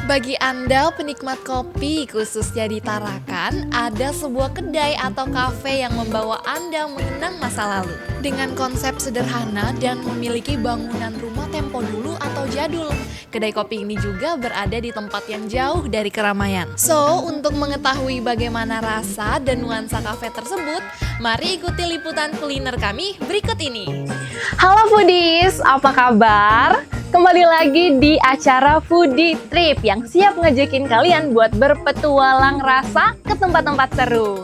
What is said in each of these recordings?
Bagi Anda penikmat kopi, khususnya di Tarakan, ada sebuah kedai atau kafe yang membawa Anda mengenang masa lalu. Dengan konsep sederhana dan memiliki bangunan rumah tempo dulu atau jadul, kedai kopi ini juga berada di tempat yang jauh dari keramaian. So, untuk mengetahui bagaimana rasa dan nuansa kafe tersebut, mari ikuti liputan kuliner kami berikut ini. Halo Foodies, apa kabar? Kembali lagi di acara Foodie Trip yang siap ngajakin kalian buat berpetualang rasa ke tempat-tempat seru.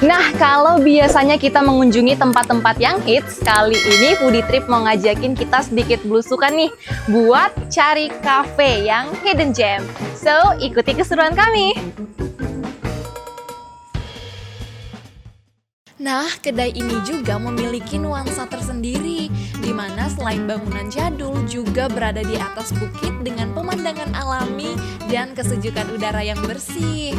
Nah, kalau biasanya kita mengunjungi tempat-tempat yang hits, kali ini Foodie Trip mau ngajakin kita sedikit belusukan nih buat cari cafe yang hidden gem. So, ikuti keseruan kami. Nah, kedai ini juga memiliki nuansa tersendiri, di mana selain bangunan jadul juga berada di atas bukit dengan pemandangan alami dan kesejukan udara yang bersih.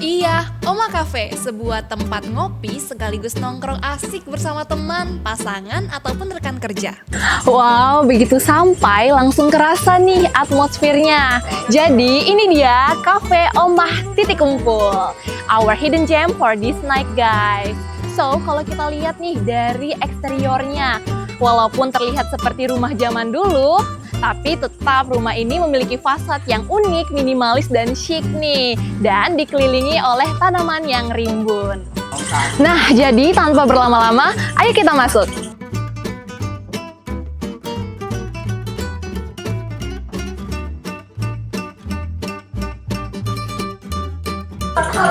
Iya, Oma Cafe, sebuah tempat ngopi sekaligus nongkrong asik bersama teman, pasangan, ataupun rekan kerja. Wow, begitu sampai langsung kerasa nih atmosfernya. Jadi ini dia Cafe Omah Titik Kumpul, our hidden gem for this night guys. So, kalau kita lihat nih dari eksteriornya, walaupun terlihat seperti rumah zaman dulu, tapi tetap rumah ini memiliki fasad yang unik, minimalis, dan chic nih. Dan dikelilingi oleh tanaman yang rimbun. Nah, jadi tanpa berlama-lama, ayo kita masuk.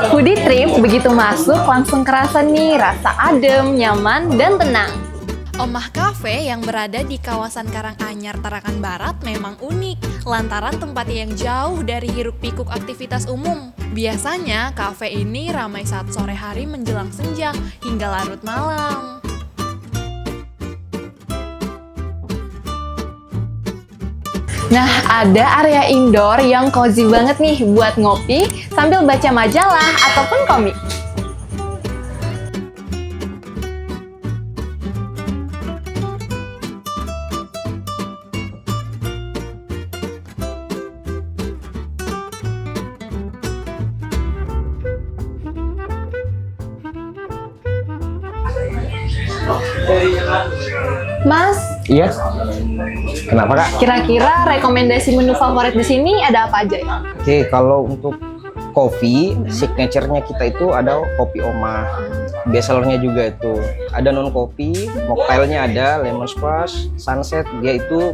Foodie Trip begitu masuk langsung kerasa nih rasa adem, nyaman, dan tenang. Omah Cafe yang berada di kawasan Karanganyar, Tarakan Barat memang unik lantaran tempatnya yang jauh dari hiruk-pikuk aktivitas umum. Biasanya kafe ini ramai saat sore hari menjelang senja hingga larut malam. Nah, ada area indoor yang cozy banget nih buat ngopi sambil baca majalah ataupun komik. Mas, Iya. Kenapa, Kak? kira-kira rekomendasi menu favorit di sini ada apa aja ya? Oke, kalau untuk kopi, signature-nya kita itu ada kopi Oma. Bestsellernya juga itu. Ada non kopi, mocktailnya ada, lemon squash, sunset, dia itu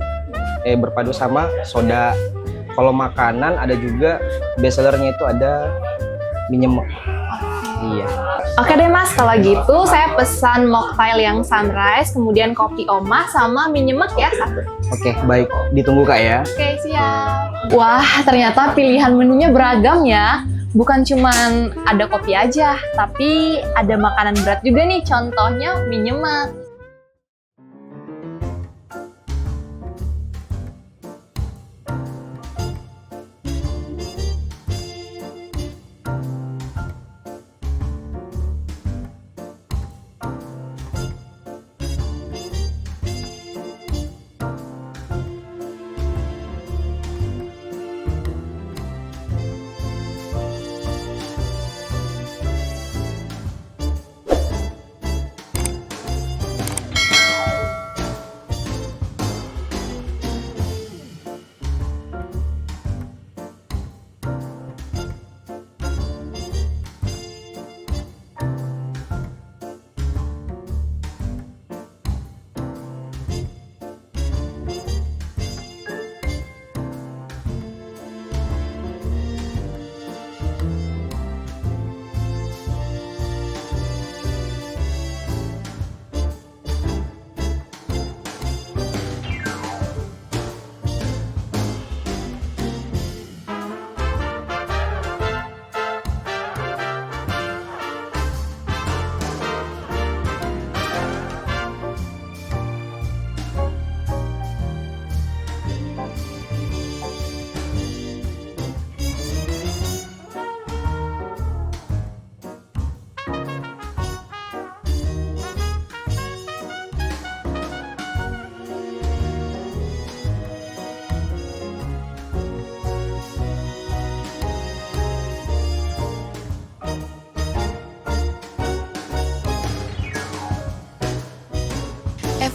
berpadu sama soda. Kalau makanan ada juga bestsellernya itu ada mie nyemek. Iya. Oke deh Mas, kalau gitu saya pesan mocktail yang sunrise, kemudian kopi Oma sama mie nyemek ya satu. Oke, baik. Ditunggu, Kak ya. Oke, siap. Wah, ternyata pilihan menunya beragam ya. Bukan cuman ada kopi aja, tapi ada makanan berat juga nih, contohnya mie nyemek.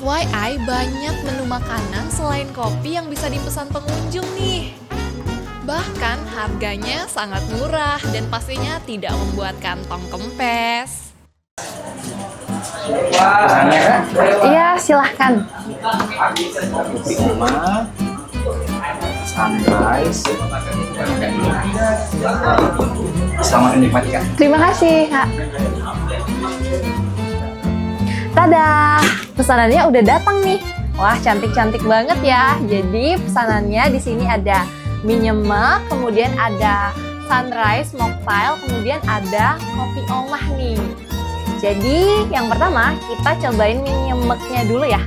FYI, banyak menu makanan selain kopi yang bisa dipesan pengunjung nih. Bahkan harganya sangat murah dan pastinya tidak membuat kantong kempes. Pesannya kan? Iya, silahkan. Kopi Oma, sunrise, dan selamat menikmati Kak. Terima kasih, Kak. Tada, pesanannya udah datang nih. Wah, cantik-cantik banget ya. Jadi pesanannya di sini ada mie nyemek, kemudian ada sunrise mocktail, kemudian ada kopi omah nih. Jadi yang pertama kita cobain mie nyemeknya dulu ya.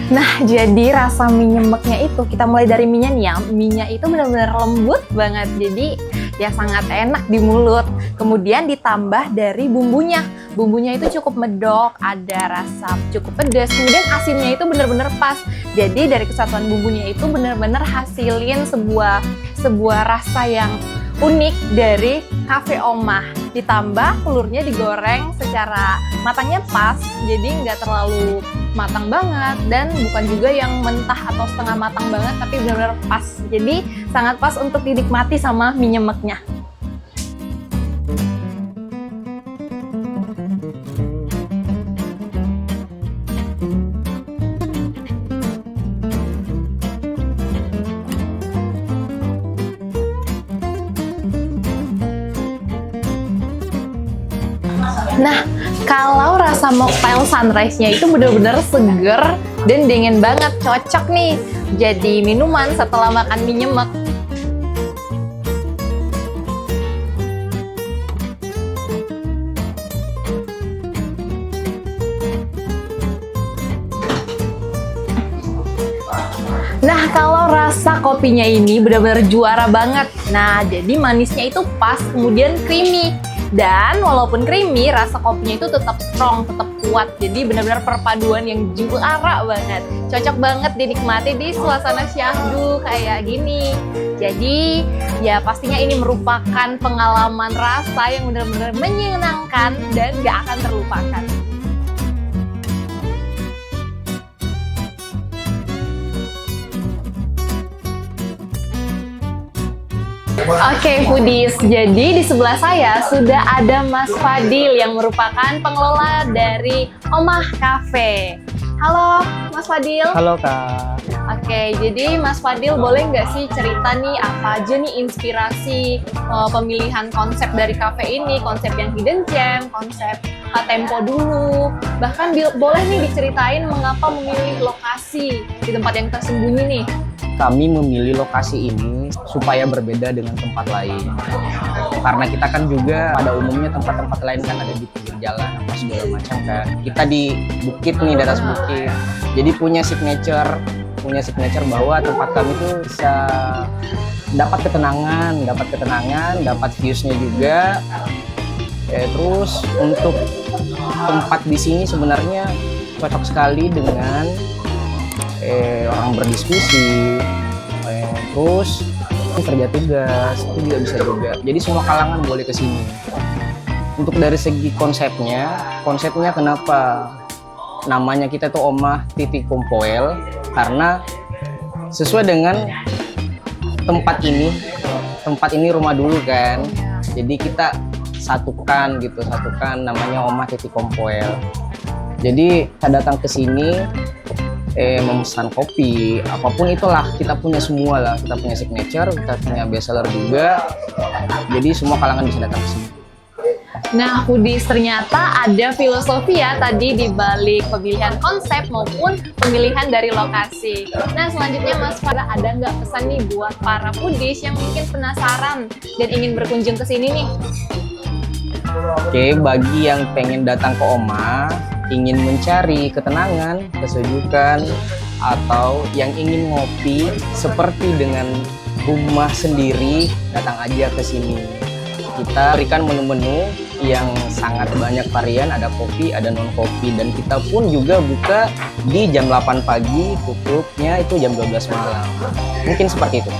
Nah, jadi rasa mie nyemeknya itu, kita mulai dari mie-nya nih ya. Mie-nya itu benar-benar lembut banget, jadi ya sangat enak di mulut. Kemudian ditambah dari bumbunya. Bumbunya itu cukup medok, ada rasa cukup pedas, kemudian asinnya itu benar-benar pas. Jadi dari kesatuan bumbunya itu benar-benar hasilin sebuah rasa yang unik dari Cafe Omah. Ditambah telurnya digoreng secara matangnya pas, jadi nggak terlalu matang banget dan bukan juga yang mentah atau setengah matang banget, tapi benar-benar pas. Jadi sangat pas untuk dinikmati sama mie nyemeknya. Nah, kalau rasa mocktail sunrise-nya itu benar-benar seger dan dingin banget, cocok nih jadi minuman setelah makan mie nyemek. Nah, kalau rasa kopinya ini benar-benar juara banget. Nah, jadi manisnya itu pas, kemudian creamy. Dan walaupun creamy, rasa kopinya itu tetap strong, tetap kuat. Jadi benar-benar perpaduan yang juara banget. Cocok banget dinikmati di suasana syahdu kayak gini. Jadi ya pastinya ini merupakan pengalaman rasa yang benar-benar menyenangkan dan gak akan terlupakan. Oke, foodies, jadi di sebelah saya sudah ada Mas Fadil yang merupakan pengelola dari Omah Cafe. Halo Mas Fadil. Halo Kak. Oke, jadi Mas Fadil boleh nggak sih cerita nih apa aja nih inspirasi pemilihan konsep dari cafe ini, konsep yang hidden gem, konsep tempo dulu, bahkan boleh nih diceritain mengapa memilih lokasi di tempat yang tersembunyi nih. Kami memilih lokasi ini supaya berbeda dengan tempat lain. Karena kita kan juga pada umumnya tempat-tempat lain kan ada di pinggir jalan apa segala macam kan. Kita di bukit nih, di atas bukit. Jadi punya signature bahwa tempat kami itu bisa dapat ketenangan, dapat views-nya juga. Terus untuk tempat di sini sebenarnya cocok sekali dengan orang berdiskusi, terus kerja tugas itu juga bisa juga. Jadi semua kalangan boleh ke sini. Untuk dari segi konsepnya kenapa namanya kita tuh Omah Titik Kumpoel, karena sesuai dengan tempat ini rumah dulu kan. Jadi kita satukan namanya Omah Titik Kumpoel. Jadi kita datang ke sini memesan kopi, apapun itulah kita punya semua lah, kita punya signature, kita punya bestseller juga, jadi semua kalangan bisa datang ke sini. Nah, foodies, ternyata ada filosofi ya tadi di balik pemilihan konsep maupun pemilihan dari lokasi. Nah, selanjutnya Mas Farah, ada nggak pesan nih buat para foodies yang mungkin penasaran dan ingin berkunjung ke sini nih? Oke, bagi yang pengen datang ke Oma, ingin mencari ketenangan, kesejukan, atau yang ingin ngopi seperti dengan rumah sendiri, datang aja ke sini. Kita berikan menu-menu yang sangat banyak varian, ada kopi, ada non kopi, dan kita pun juga buka di jam 8 pagi, tutupnya itu jam 12 malam. Mungkin seperti itu.